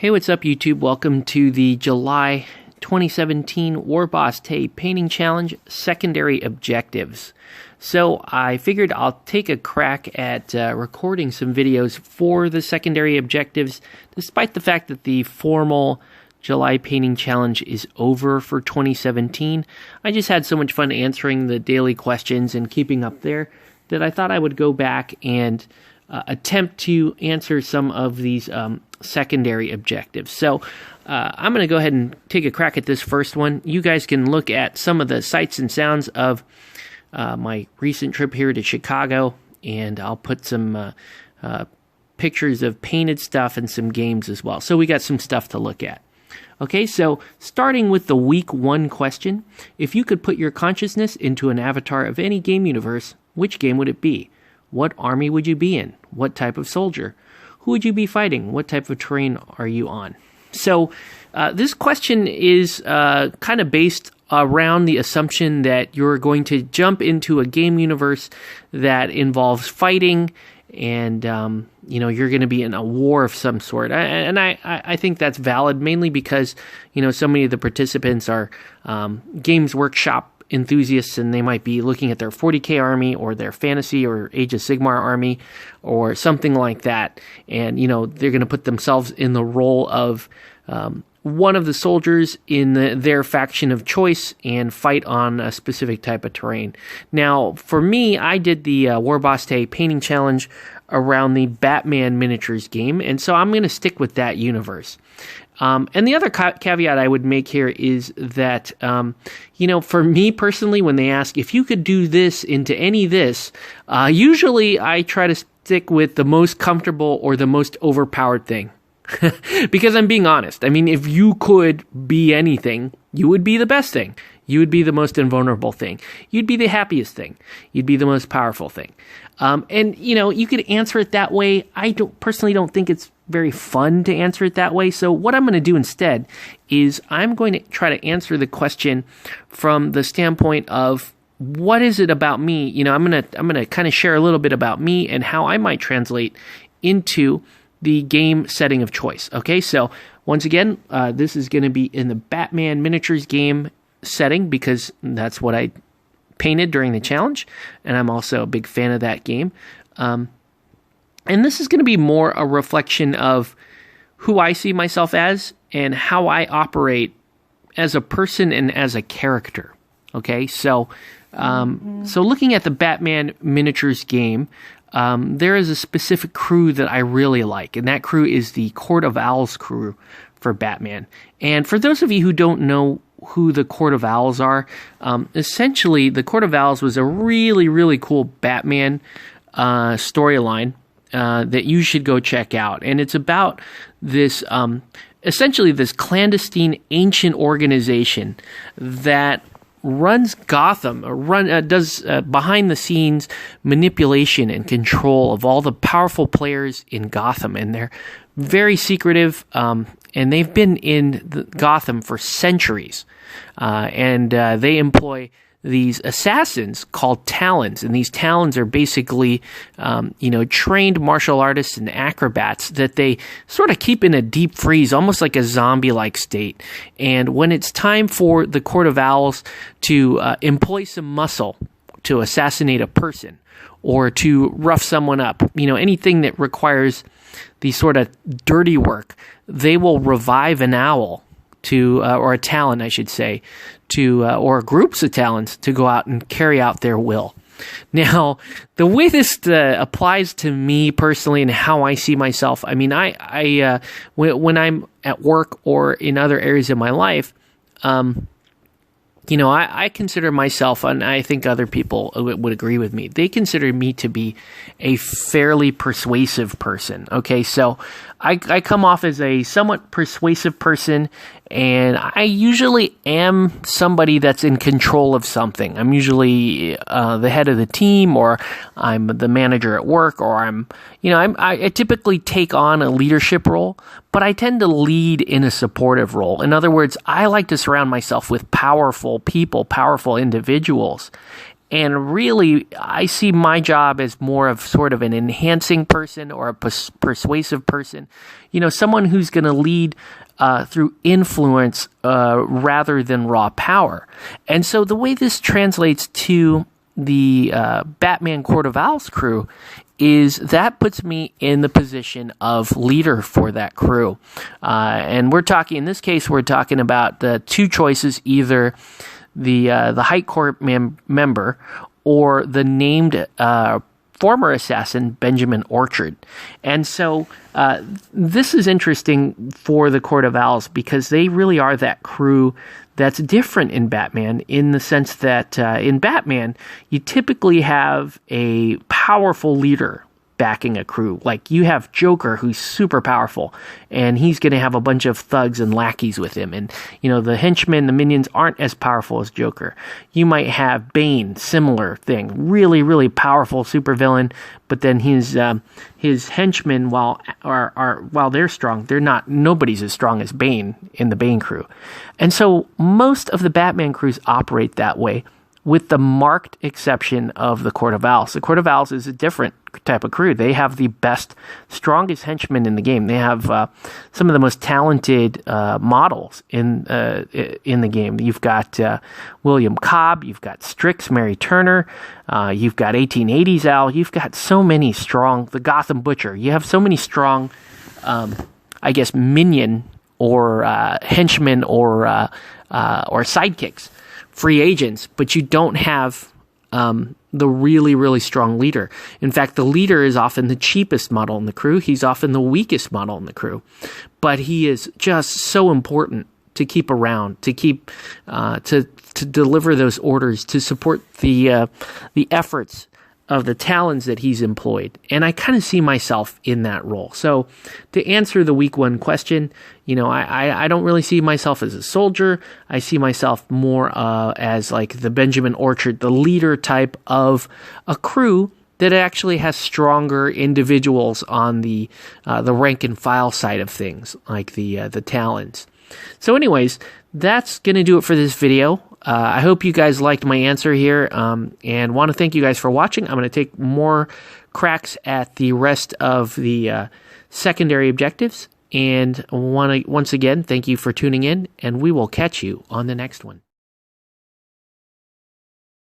Hey, what's up, YouTube? Welcome to the July 2017 War Boss Tay Painting Challenge Secondary Objectives. So I figured I'll take a crack at recording some videos for the secondary objectives, despite the fact that the formal July Painting Challenge is over for 2017. I just had so much fun answering the daily questions and keeping up there that I thought I would go back and attempt to answer some of these secondary objectives. So I'm going to go ahead and take a crack at this first one. You guys can look at some of the sights and sounds of my recent trip here to Chicago, and I'll put some pictures of painted stuff and some games as well. So we got some stuff to look at. Okay, so starting with the week 1 question, if you could put your consciousness into an avatar of any game universe, which game would it be? What army would you be in? What type of soldier? Who would you be fighting? What type of terrain are you on? So this question is kind of based around the assumption that you're going to jump into a game universe that involves fighting and you're going to be in a war of some sort. I think that's valid, mainly because so many of the participants are Games Workshop enthusiasts, and they might be looking at their 40K army or their fantasy or Age of Sigmar army or something like that, and they're going to put themselves in the role of one of the soldiers in their faction of choice and fight on a specific type of terrain. Now, for me, I did the War Boss Tay Painting Challenge around the Batman miniatures game, and so I'm going to stick with that universe. And the other caveat I would make here is that, for me personally, when they ask if you could do this into any this, usually I try to stick with the most comfortable or the most overpowered thing. Because I'm being honest. I mean, if you could be anything, you would be the best thing. You would be the most invulnerable thing. You'd be the happiest thing. You'd be the most powerful thing. And you could answer it that way. I personally don't think it's very fun to answer it that way. So what I'm going to do instead is I'm going to try to answer the question from the standpoint of what is it about me? I'm going to kind of share a little bit about me and how I might translate into the game setting of choice. Okay, so once again, this is going to be in the Batman miniatures game setting because that's what I painted during the challenge, and I'm also a big fan of that game. And this is going to be more a reflection of who I see myself as and how I operate as a person and as a character. Okay, so so looking at the Batman miniatures game, there is a specific crew that I really like, and that crew is the Court of Owls crew for Batman. And for those of you who don't know who the Court of Owls are, essentially the Court of Owls was a really, really cool Batman storyline that you should go check out. And it's about this, essentially this clandestine ancient organization that runs Gotham, does behind the scenes manipulation and control of all the powerful players in Gotham, and they're very secretive, and they've been in Gotham for centuries, and they employ these assassins called Talons, and these Talons are basically, trained martial artists and acrobats that they sort of keep in a deep freeze, almost like a zombie-like state. And when it's time for the Court of Owls to employ some muscle to assassinate a person or to rough someone up, anything that requires the sort of dirty work, they will revive an owl or a Talon, I should say, or groups of Talons to go out and carry out their will. Now, the way this applies to me personally and how I see myself, I mean, when I'm at work or in other areas of my life, I consider myself, and I think other people would agree with me, they consider me to be a fairly persuasive person. Okay, so I come off as a somewhat persuasive person, and I usually am somebody that's in control of something. I'm usually the head of the team, or I'm the manager at work, or I typically take on a leadership role, but I tend to lead in a supportive role. In other words, I like to surround myself with powerful people, powerful individuals. And really, I see my job as more of sort of an enhancing person or a persuasive person. Someone who's going to lead through influence rather than raw power. And so the way this translates to the Batman Court of Owls crew is that puts me in the position of leader for that crew. And in this case, we're talking about the two choices, either the Height Court member or the named former assassin, Benjamin Orchard. And so this is interesting for the Court of Owls because they really are that crew that's different in Batman, in the sense that in Batman, you typically have a powerful leader backing a crew. Like you have Joker, who's super powerful, and he's going to have a bunch of thugs and lackeys with him. And, the henchmen, the minions aren't as powerful as Joker. You might have Bane, similar thing, really, really powerful supervillain, but then his henchmen, while they're strong, nobody's as strong as Bane in the Bane crew. And so most of the Batman crews operate that way, with the marked exception of the Court of Owls. The Court of Owls is a different type of crew. They have the best, strongest henchmen in the game. They have some of the most talented models in the game. You've got William Cobb, you've got Strix, Mary Turner, you've got 1880s Owl, you've got so many strong, the Gotham Butcher. You have so many strong, minion or henchmen or sidekicks, free agents, but you don't have the really, really strong leader. In fact, the leader is often the cheapest model in the crew. He's often the weakest model in the crew, but he is just so important to keep around, to keep to deliver those orders, to support the efforts of the talons that he's employed. And I kind of see myself in that role. So to answer the week one question, I don't really see myself as a soldier. I see myself more as like the Benjamin Orchard, the leader type of a crew that actually has stronger individuals on the rank and file side of things, like the talons. So anyways, that's going to do it for this video. I hope you guys liked my answer here, and want to thank you guys for watching. I'm going to take more cracks at the rest of the secondary objectives, and want to once again thank you for tuning in, and we will catch you on the next one.